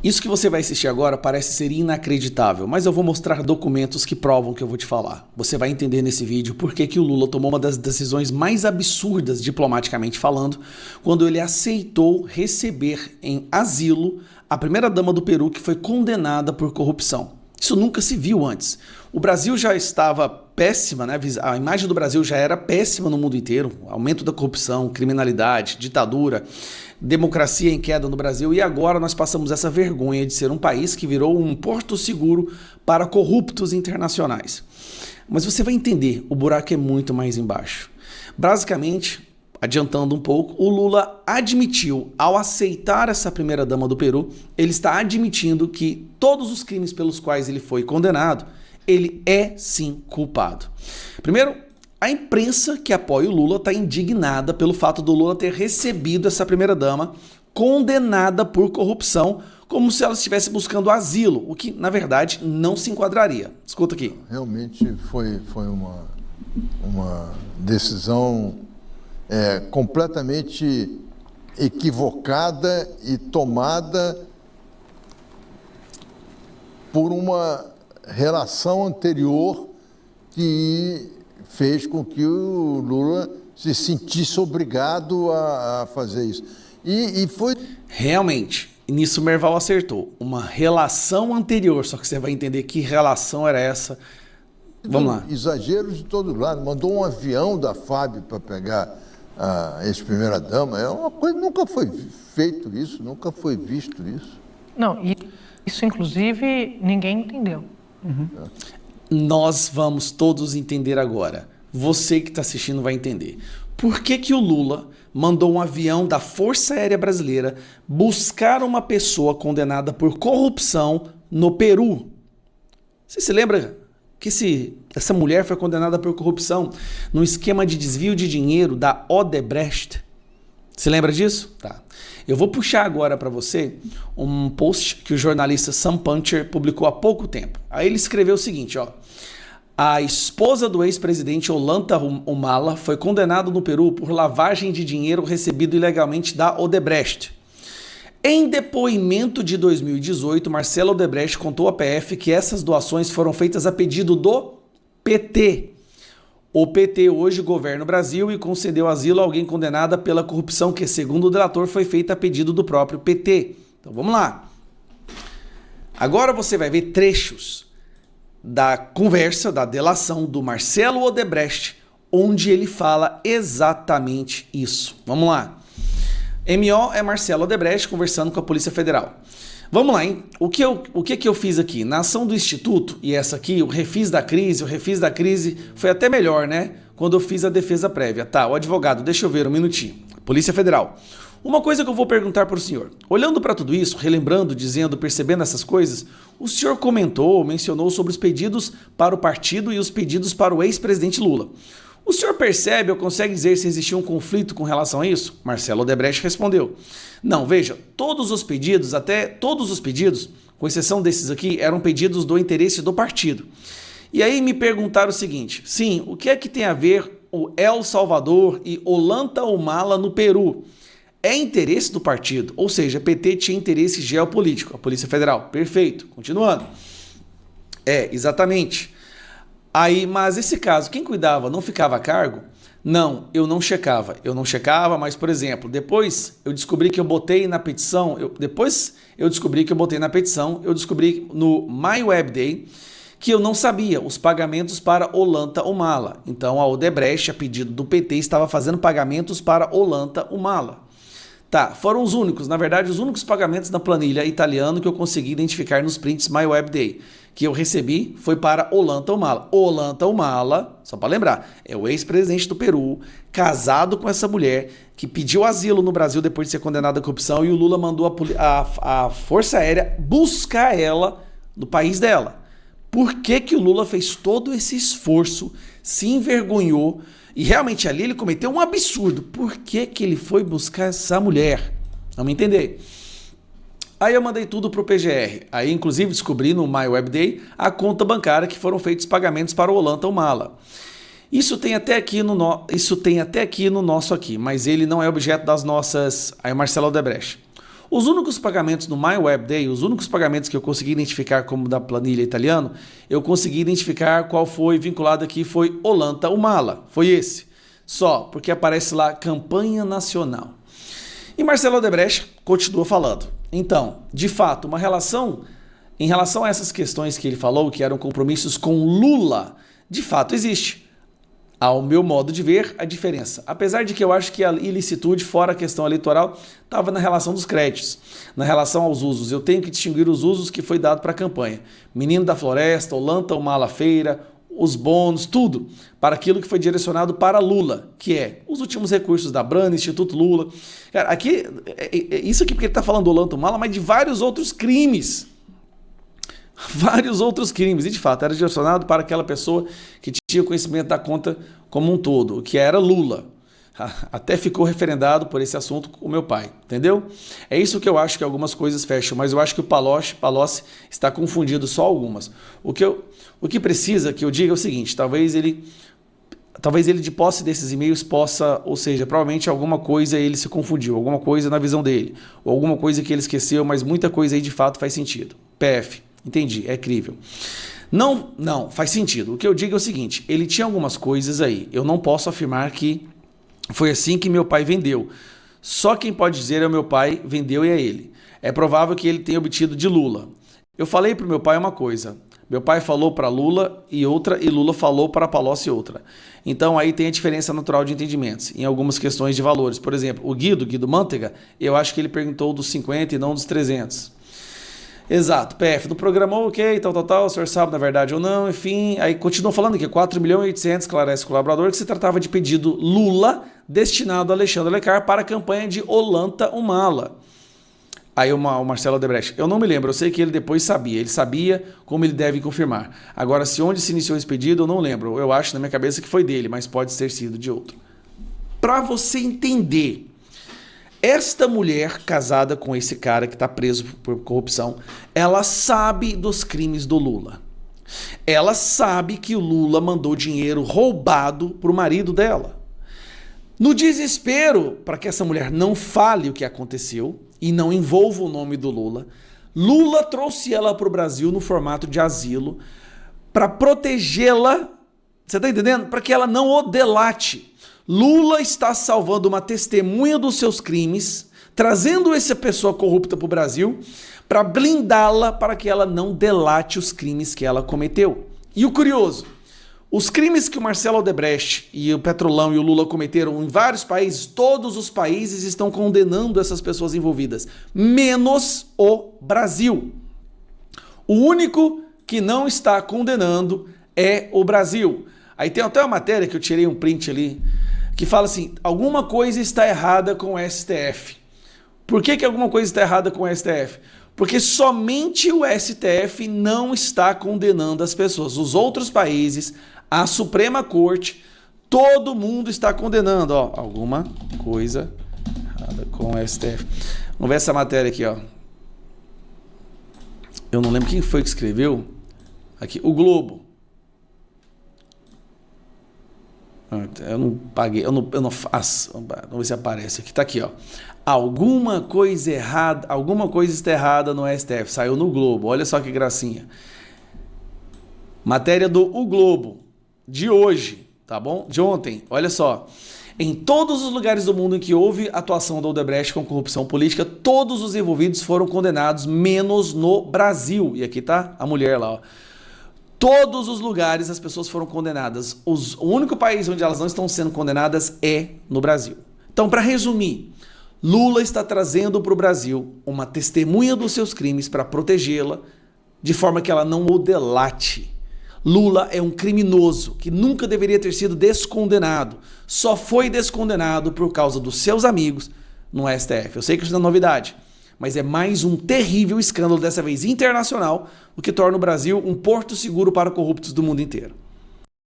Isso que você vai assistir agora parece ser inacreditável, mas eu vou mostrar documentos que provam o que eu vou te falar. Você vai entender nesse vídeo por que o Lula tomou uma das decisões mais absurdas, diplomaticamente falando, quando ele aceitou receber em asilo a primeira-dama do Peru que foi condenada por corrupção. Isso nunca se viu antes. O Brasil já estava péssima, né? A imagem do Brasil já era péssima no mundo inteiro. Aumento da corrupção, criminalidade, ditadura, democracia em queda no Brasil. E agora nós passamos essa vergonha de ser um país que virou um porto seguro para corruptos internacionais. Mas você vai entender, o buraco é muito mais embaixo. Basicamente, adiantando um pouco, o Lula admitiu, ao aceitar essa primeira-dama do Peru, ele está admitindo que todos os crimes pelos quais ele foi condenado, ele é sim culpado. Primeiro, a imprensa que apoia o Lula está indignada pelo fato do Lula ter recebido essa primeira-dama condenada por corrupção, como se ela estivesse buscando asilo, o que, na verdade, não se enquadraria. Escuta aqui. Realmente foi uma decisão completamente equivocada e tomada por uma relação anterior que fez com que o Lula se sentisse obrigado a fazer isso. E foi... Realmente, nisso o Merval acertou. Uma relação anterior, só que você vai entender que relação era essa. Vamos lá. Exageros de todo lado. Mandou um avião da FAB para pegar a ex-primeira-dama. É uma coisa, nunca foi feito isso, nunca foi visto isso. Não, isso inclusive ninguém entendeu. Nós vamos todos entender agora. Você que está assistindo vai entender. Por que o Lula mandou um avião da Força Aérea Brasileira buscar uma pessoa condenada por corrupção no Peru? Você se lembra que essa mulher foi condenada por corrupção num esquema de desvio de dinheiro da Odebrecht? Você lembra disso? Tá. Eu vou puxar agora para você um post que o jornalista Sam Puncher publicou há pouco tempo. Aí ele escreveu o seguinte, ó. A esposa do ex-presidente Ollanta Humala foi condenada no Peru por lavagem de dinheiro recebido ilegalmente da Odebrecht. Em depoimento de 2018, Marcelo Odebrecht contou à PF que essas doações foram feitas a pedido do PT. O PT hoje governa o Brasil e concedeu asilo a alguém condenada pela corrupção que, segundo o delator, foi feita a pedido do próprio PT. Então vamos lá. Agora você vai ver trechos da conversa, da delação do Marcelo Odebrecht, onde ele fala exatamente isso. Vamos lá. MO é Marcelo Odebrecht conversando com a Polícia Federal. Vamos lá, hein? O que eu fiz aqui? Na ação do Instituto, e essa aqui, o refis da crise foi até melhor, né? Quando eu fiz a defesa prévia. Tá, o advogado, deixa eu ver um minutinho. Polícia Federal. Uma coisa que eu vou perguntar para o senhor. Olhando para tudo isso, relembrando, dizendo, percebendo essas coisas, o senhor mencionou sobre os pedidos para o partido e os pedidos para o ex-presidente Lula. O senhor percebe ou consegue dizer se existia um conflito com relação a isso? Marcelo Odebrecht respondeu. Não, veja, todos os pedidos, com exceção desses aqui, eram pedidos do interesse do partido. E aí me perguntaram o seguinte, sim, o que é que tem a ver o El Salvador e Ollanta Humala no Peru? É interesse do partido, ou seja, PT tinha interesse geopolítico, a Polícia Federal. Perfeito, continuando. Exatamente. Aí, mas esse caso, quem cuidava não ficava a cargo? Não, eu não checava, mas, por exemplo, depois eu descobri que eu botei na petição, eu descobri no My Web Day que eu não sabia os pagamentos para Ollanta Humala. Então a Odebrecht, a pedido do PT, estava fazendo pagamentos para Ollanta Humala. Tá, foram os únicos, na verdade, os únicos pagamentos na planilha italiana que eu consegui identificar nos prints My Web Day, que eu recebi foi para Ollanta Humala. Ollanta Humala, só para lembrar, é o ex-presidente do Peru, casado com essa mulher, que pediu asilo no Brasil depois de ser condenada à corrupção, e o Lula mandou a Força Aérea buscar ela no país dela. Por que o Lula fez todo esse esforço, se envergonhou, e realmente ali ele cometeu um absurdo? Por que ele foi buscar essa mulher? Vamos entender. Aí eu mandei tudo para o PGR. Aí inclusive descobri no My Web Day a conta bancária que foram feitos pagamentos para o Ollanta Humala. Isso tem até aqui no nosso aqui, mas ele não é objeto das nossas... Aí Marcelo Odebrecht. Os únicos pagamentos no MyWebDay, os únicos pagamentos que eu consegui identificar como da planilha italiano, eu consegui identificar qual foi vinculado aqui, foi Olanta Humala, foi esse. Só, porque aparece lá campanha nacional. E Marcelo Odebrecht continua falando. Então, de fato, uma relação, em relação a essas questões que ele falou, que eram compromissos com Lula, de fato existe. Ao meu modo de ver, a diferença. Apesar de que eu acho que a ilicitude, fora a questão eleitoral, estava na relação dos créditos, na relação aos usos. Eu tenho que distinguir os usos que foi dado para a campanha. Menino da Floresta, Olanta Humala Feira, os bônus, tudo, para aquilo que foi direcionado para Lula, que é os últimos recursos da Brana, Instituto Lula. Cara, aqui, isso aqui porque ele está falando do Olanta Humala, mas de vários outros crimes. Vários outros crimes, e de fato era direcionado para aquela pessoa que tinha conhecimento da conta como um todo, que era Lula. Até ficou referendado por esse assunto com o meu pai, entendeu? É isso que eu acho que algumas coisas fecham, mas eu acho que o Palocci está confundido só algumas. O que precisa que eu diga é o seguinte, talvez ele de posse desses e-mails possa, ou seja, provavelmente alguma coisa ele se confundiu, alguma coisa na visão dele, ou alguma coisa que ele esqueceu, mas muita coisa aí de fato faz sentido. PF. Entendi, é crível. Não, faz sentido. O que eu digo é o seguinte, ele tinha algumas coisas aí. Eu não posso afirmar que foi assim que meu pai vendeu. Só quem pode dizer é o meu pai vendeu e é ele. É provável que ele tenha obtido de Lula. Eu falei para o meu pai uma coisa. Meu pai falou para Lula e outra, e Lula falou para Palocci outra. Então aí tem a diferença natural de entendimentos, em algumas questões de valores. Por exemplo, o Guido Mantega, eu acho que ele perguntou dos 50 e não dos 300. Exato, PF, não programou, ok, tal, o senhor sabe na verdade ou não, enfim, aí continuou falando que 4.800.000, esclarece o colaborador, que se tratava de pedido Lula destinado a Alexandre Alencar para a campanha de Olanta Humala. Aí o Marcelo Odebrecht, eu não me lembro, eu sei que ele depois sabia, ele sabia como ele deve confirmar. Agora, se onde se iniciou esse pedido, eu não lembro, eu acho na minha cabeça que foi dele, mas pode ter sido de outro. Para você entender... Esta mulher casada com esse cara que está preso por corrupção, ela sabe dos crimes do Lula. Ela sabe que o Lula mandou dinheiro roubado para o marido dela. No desespero, para que essa mulher não fale o que aconteceu e não envolva o nome do Lula, Lula trouxe ela para o Brasil no formato de asilo para protegê-la, você está entendendo? Para que ela não o delate. Lula está salvando uma testemunha dos seus crimes, trazendo essa pessoa corrupta para o Brasil, para blindá-la para que ela não delate os crimes que ela cometeu. E o curioso, os crimes que o Marcelo Odebrecht e o Petrolão e o Lula cometeram em vários países, todos os países estão condenando essas pessoas envolvidas, menos o Brasil. O único que não está condenando é o Brasil. Aí tem até uma matéria que eu tirei um print ali, que fala assim, alguma coisa está errada com o STF. Por que alguma coisa está errada com o STF? Porque somente o STF não está condenando as pessoas. Os outros países, a Suprema Corte, todo mundo está condenando. Ó, alguma coisa errada com o STF. Vamos ver essa matéria aqui, ó. Eu não lembro quem foi que escreveu. Aqui, o Globo. Eu não paguei, eu não faço. Vamos ver se aparece aqui. Tá aqui, ó. Alguma coisa errada, alguma coisa está errada no STF. Saiu no Globo. Olha só que gracinha. Matéria do O Globo de hoje, tá bom? De ontem. Olha só. Em todos os lugares do mundo em que houve atuação do Odebrecht com corrupção política, todos os envolvidos foram condenados, menos no Brasil. E aqui tá a mulher lá, ó. Todos os lugares as pessoas foram condenadas. O único país onde elas não estão sendo condenadas é no Brasil. Então, para resumir, Lula está trazendo para o Brasil uma testemunha dos seus crimes para protegê-la, de forma que ela não o delate. Lula é um criminoso que nunca deveria ter sido descondenado. Só foi descondenado por causa dos seus amigos no STF. Eu sei que isso não é novidade, mas é mais um terrível escândalo, dessa vez internacional, o que torna o Brasil um porto seguro para corruptos do mundo inteiro.